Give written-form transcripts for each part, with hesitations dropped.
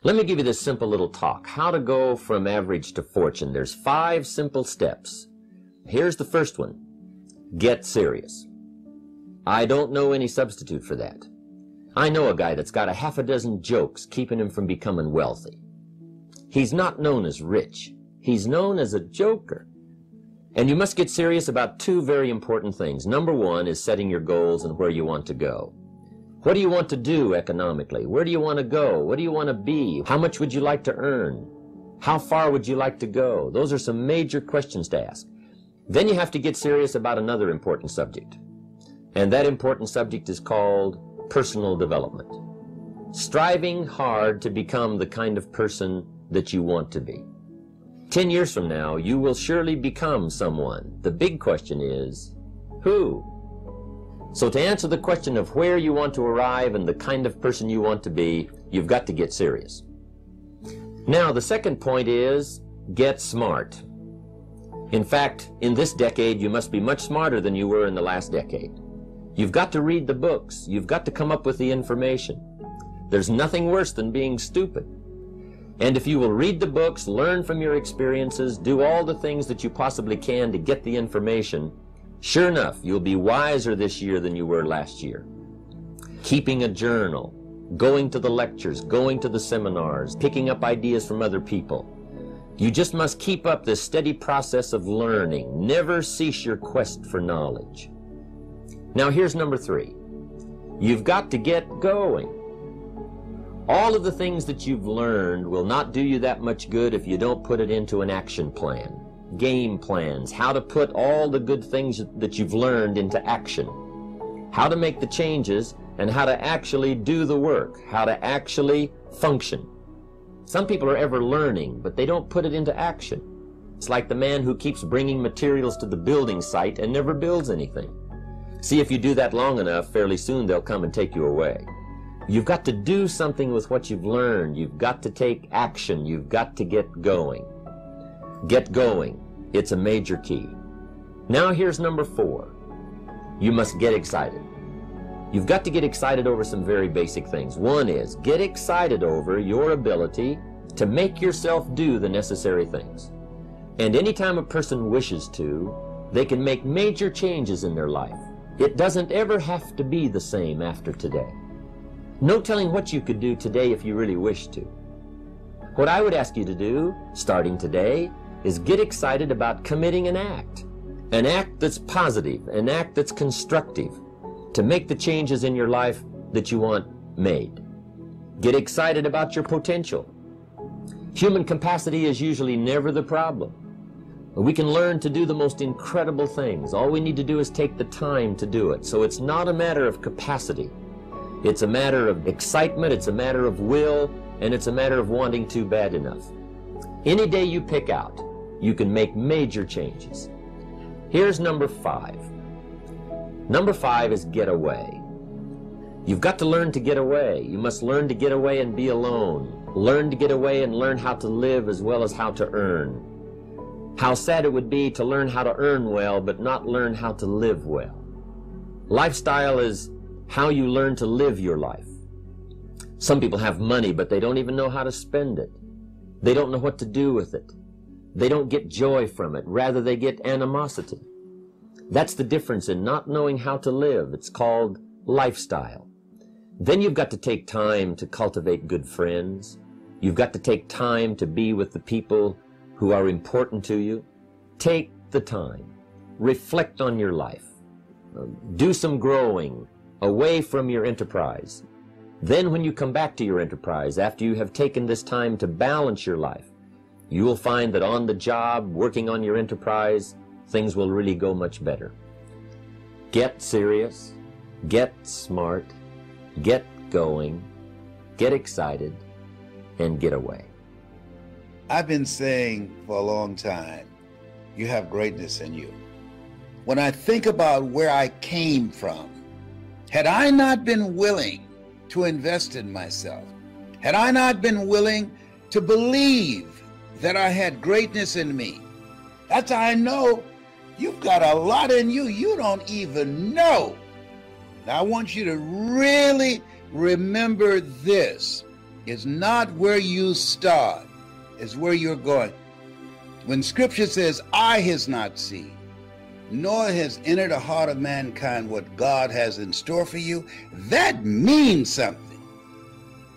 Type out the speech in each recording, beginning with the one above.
Let me give you this simple little talk. How to go from average to fortune. There's 5 simple steps. Here's the first one. Get serious. I don't know any substitute for that. I know a guy that's got a half a dozen jokes keeping him from becoming wealthy. He's not known as rich. He's known as a joker. And you must get serious about 2 very important things. Number 1 is setting your goals and where you want to go. What do you want to do economically? Where do you want to go? What do you want to be? How much would you like to earn? How far would you like to go? Those are some major questions to ask. Then you have to get serious about another important subject. And that important subject is called personal development. Striving hard to become the kind of person that you want to be. 10 years from now, you will surely become someone. The big question is, who? So to answer the question of where you want to arrive and the kind of person you want to be, you've got to get serious. Now, the second point is, get smart. In fact, in this decade, you must be much smarter than you were in the last decade. You've got to read the books. You've got to come up with the information. There's nothing worse than being stupid. And if you will read the books, learn from your experiences, do all the things that you possibly can to get the information, sure enough, you'll be wiser this year than you were last year. Keeping a journal, going to the lectures, going to the seminars, picking up ideas from other people. You just must keep up this steady process of learning. Never cease your quest for knowledge. Now here's number 3. You've got to get going. All of the things that you've learned will not do you that much good if you don't put it into an action plan. Game plans, how to put all the good things that you've learned into action. How to make the changes and how to actually do the work, how to actually function. Some people are ever learning, but they don't put it into action. It's like the man who keeps bringing materials to the building site and never builds anything. See, if you do that long enough, fairly soon they'll come and take you away. You've got to do something with what you've learned. You've got to take action. You've got to get going. Get going. It's a major key. Now here's number 4. You must get excited. You've got to get excited over some very basic things. One is, get excited over your ability to make yourself do the necessary things. And anytime a person wishes to, they can make major changes in their life. It doesn't ever have to be the same after today. No telling what you could do today if you really wish to. What I would ask you to do, starting today, is get excited about committing an act that's positive, an act that's constructive, to make the changes in your life that you want made. Get excited about your potential. Human capacity is usually never the problem. We can learn to do the most incredible things. All we need to do is take the time to do it. So it's not a matter of capacity. It's a matter of excitement, it's a matter of will, and it's a matter of wanting to bad enough. Any day you pick out, you can make major changes. Here's number 5. Number 5 is get away. You've got to learn to get away. You must learn to get away and be alone. Learn to get away and learn how to live as well as how to earn. How sad it would be to learn how to earn well, but not learn how to live well. Lifestyle is how you learn to live your life. Some people have money, but they don't even know how to spend it. They don't know what to do with it. They don't get joy from it. Rather, they get animosity. That's the difference in not knowing how to live. It's called lifestyle. Then you've got to take time to cultivate good friends. You've got to take time to be with the people who are important to you. Take the time. Reflect on your life. Do some growing away from your enterprise. Then when you come back to your enterprise, after you have taken this time to balance your life, you will find that on the job, working on your enterprise, things will really go much better. Get serious, get smart, get going, get excited, and get away. I've been saying for a long time, you have greatness in you. When I think about where I came from, had I not been willing to invest in myself, had I not been willing to believe that I had greatness in me, that's how I know you've got a lot in you you don't even know. Now I want you to really remember this. It's not where you start, it's where you're going. When scripture says, eye has not seen, nor has entered the heart of mankind what God has in store for you, that means something.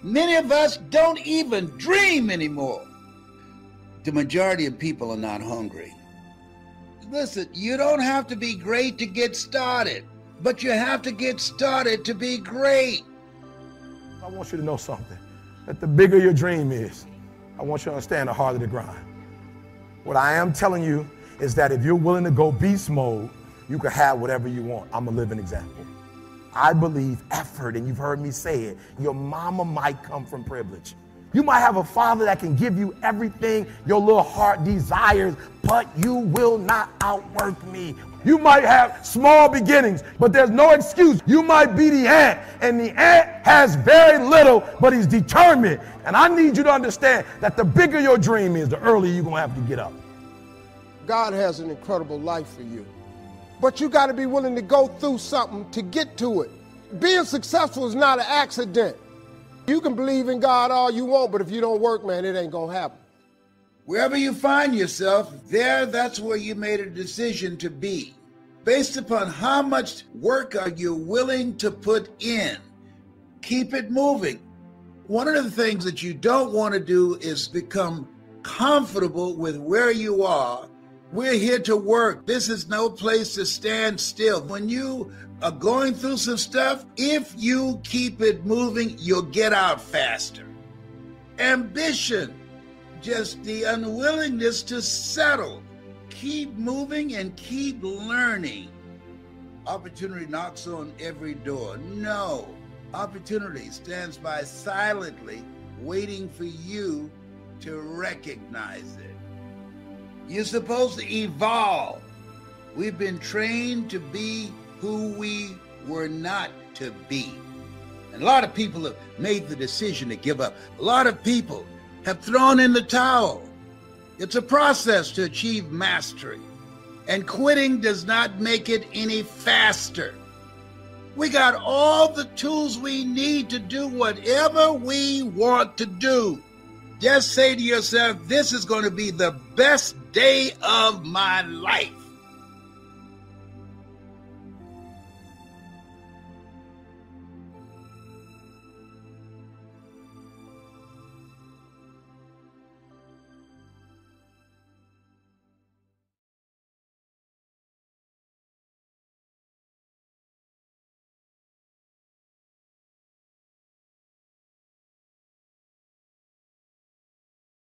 Many of us don't even dream anymore. The majority of people are not hungry. Listen, you don't have to be great to get started, but you have to get started to be great. I want you to know something, that the bigger your dream is, I want you to understand the harder the grind. What I am telling you is that if you're willing to go beast mode, you can have whatever you want. I'm a living example. I believe effort, and you've heard me say it, your mama might come from privilege. You might have a father that can give you everything your little heart desires, but you will not outwork me. You might have small beginnings, but there's no excuse. You might be the ant, and the ant has very little, but he's determined. And I need you to understand that the bigger your dream is, the earlier you're going to have to get up. God has an incredible life for you, but you got to be willing to go through something to get to it. Being successful is not an accident. You can believe in God all you want, but if you don't work, man, it ain't going to happen. Wherever you find yourself, that's where you made a decision to be. Based upon how much work are you willing to put in, keep it moving. One of the things that you don't want to do is become comfortable with where you are. We're here to work. This is no place to stand still. When you are going through some stuff, if you keep it moving, you'll get out faster. Ambition, just the unwillingness to settle. Keep moving and keep learning. Opportunity knocks on every door. No, opportunity stands by silently, waiting for you to recognize it. You're supposed to evolve. We've been trained to be who we were not to be. And a lot of people have made the decision to give up. A lot of people have thrown in the towel. It's a process to achieve mastery, and quitting does not make it any faster. We got all the tools we need to do whatever we want to do. Just say to yourself, this is going to be the best day of my life.